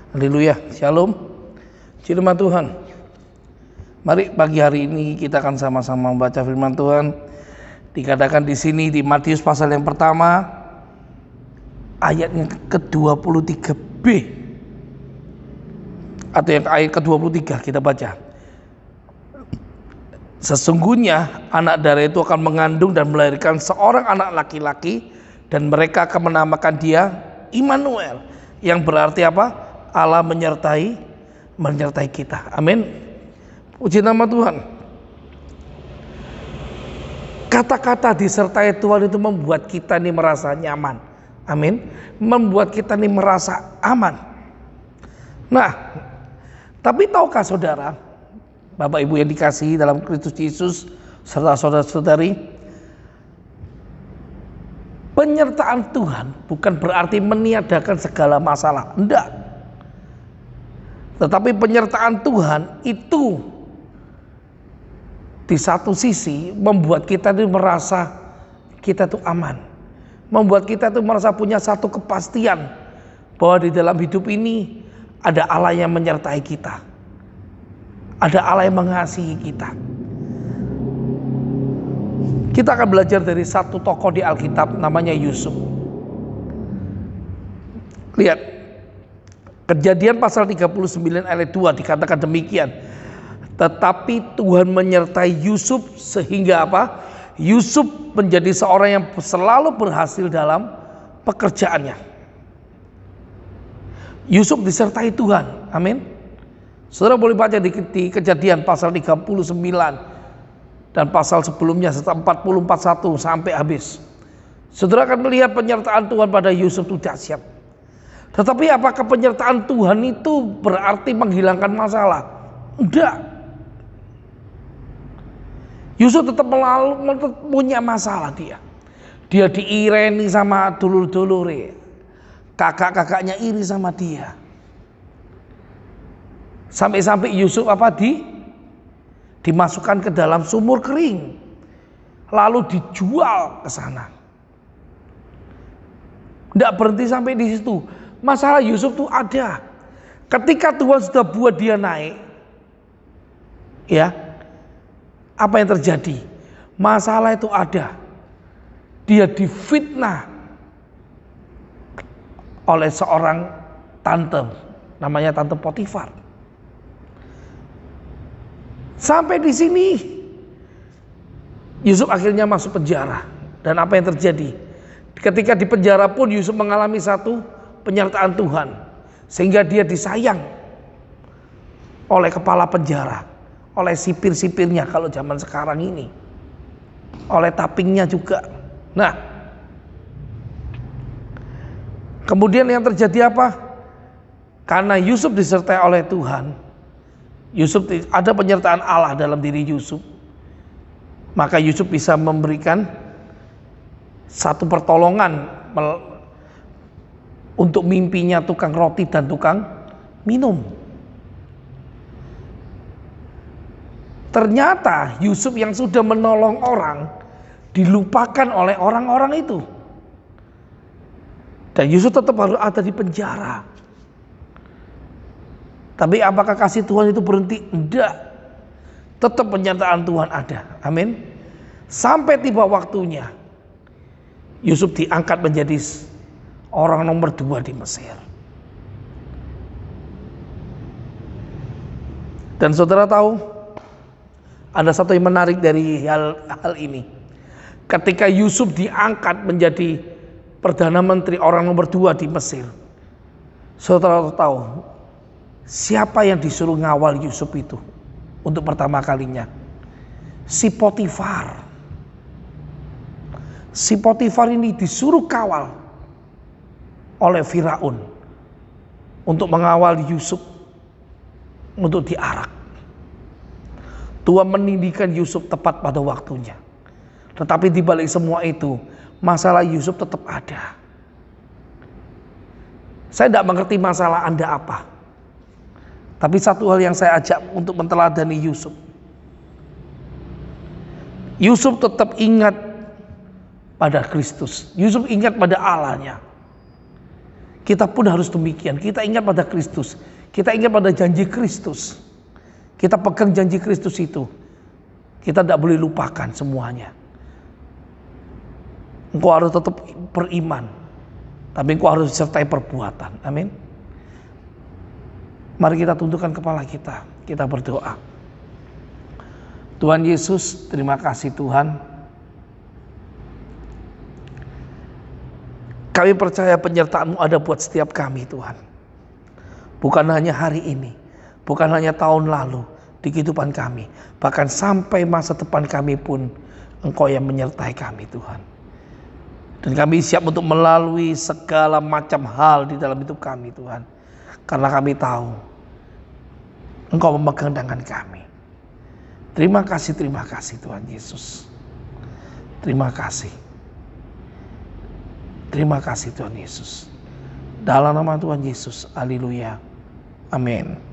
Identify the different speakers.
Speaker 1: Haleluya, shalom. Firman Tuhan. Mari pagi hari ini kita akan sama-sama membaca firman Tuhan. Dikatakan di sini di Matius pasal yang pertama ayatnya ke-23b atau yang ayat ke-23 kita baca. Sesungguhnya anak darah itu akan mengandung dan melahirkan seorang anak laki-laki dan mereka akan menamakan dia Immanuel, yang berarti apa? Allah menyertai kita. Amin. Puji nama Tuhan. Kata-kata disertai Tuhan itu membuat kita ini merasa nyaman. Amin. Membuat kita ini merasa aman. Nah, tapi tahukah saudara, Bapak Ibu yang dikasihi dalam Kristus Yesus serta saudara-saudari, penyertaan Tuhan bukan berarti meniadakan segala masalah. Enggak. Tetapi penyertaan Tuhan itu di satu sisi membuat kita itu merasa kita itu aman. Membuat kita itu merasa punya satu kepastian bahwa di dalam hidup ini ada Allah yang menyertai kita. Ada Allah yang mengasihi kita. Kita akan belajar dari satu tokoh di Alkitab namanya Yusuf. Lihat. Kejadian pasal 39 ayat 2 dikatakan demikian. Tetapi Tuhan menyertai Yusuf sehingga apa? Yusuf menjadi seorang yang selalu berhasil dalam pekerjaannya. Yusuf disertai Tuhan. Amin. Saudara boleh baca di Kejadian pasal 39 dan pasal sebelumnya serta 40-41 sampai habis. Saudara akan melihat penyertaan Tuhan pada Yusuf itu dahsyat. Tetapi apakah penyertaan Tuhan itu berarti menghilangkan masalah? Enggak. Yusuf tetap punya masalah dia. Dia diireni sama dulur-dulure. Kakak-kakaknya iri sama dia. Sampai-sampai Yusuf dimasukkan ke dalam sumur kering. Lalu dijual ke sana. Enggak berhenti sampai di situ. Masalah Yusuf itu ada. Ketika Tuhan sudah buat dia naik, ya, apa yang terjadi? Masalah itu ada. Dia difitnah oleh seorang tante, namanya Tante Potifar. Sampai di sini, Yusuf akhirnya masuk penjara. Dan apa yang terjadi? Ketika di penjara pun Yusuf mengalami satu penyertaan Tuhan, sehingga dia disayang oleh kepala penjara, oleh sipir-sipirnya kalau zaman sekarang ini, oleh tapingnya juga. Nah, kemudian yang terjadi apa? Karena Yusuf disertai oleh Tuhan, Yusuf ada penyertaan Allah dalam diri Yusuf, maka Yusuf bisa memberikan satu pertolongan untuk mimpinya tukang roti dan tukang minum. Ternyata Yusuf yang sudah menolong orang dilupakan oleh orang-orang itu. Dan Yusuf tetap harus ada di penjara. Tapi apakah kasih Tuhan itu berhenti? Enggak. Tetap penyertaan Tuhan ada. Amin. Sampai tiba waktunya Yusuf diangkat menjadi orang nomor 2 di Mesir. Dan saudara tahu, ada satu yang menarik dari hal ini. Ketika Yusuf diangkat menjadi Perdana Menteri orang nomor 2 di Mesir, saudara tahu siapa yang disuruh ngawal Yusuf itu untuk pertama kalinya? Si Potifar. Si Potifar ini disuruh kawal oleh Firaun untuk mengawal Yusuf untuk diarak. Tuhan meninggikan Yusuf tepat pada waktunya. Tetapi di balik semua itu, masalah Yusuf tetap ada. Saya tidak mengerti masalah Anda apa. Tapi satu hal yang saya ajak untuk menteladani Yusuf. Yusuf tetap ingat pada Kristus. Yusuf ingat pada Allahnya. Kita pun harus demikian. Kita ingat pada Kristus. Kita ingat pada janji Kristus. Kita pegang janji Kristus itu. Kita tidak boleh lupakan semuanya. Engkau harus tetap beriman. Tapi engkau harus disertai perbuatan. Amin. Mari kita tundukkan kepala kita. Kita berdoa. Tuhan Yesus, terima kasih Tuhan. Kami percaya penyertaan-Mu ada buat setiap kami Tuhan. Bukan hanya hari ini, bukan hanya tahun lalu di kehidupan kami. Bahkan sampai masa depan kami pun Engkau yang menyertai kami Tuhan. Dan kami siap untuk melalui segala macam hal di dalam hidup kami Tuhan. Karena kami tahu Engkau memegang tangan kami. Terima kasih Tuhan Yesus. Terima kasih. Terima kasih Tuhan Yesus. Dalam nama Tuhan Yesus. Haleluya. Amin.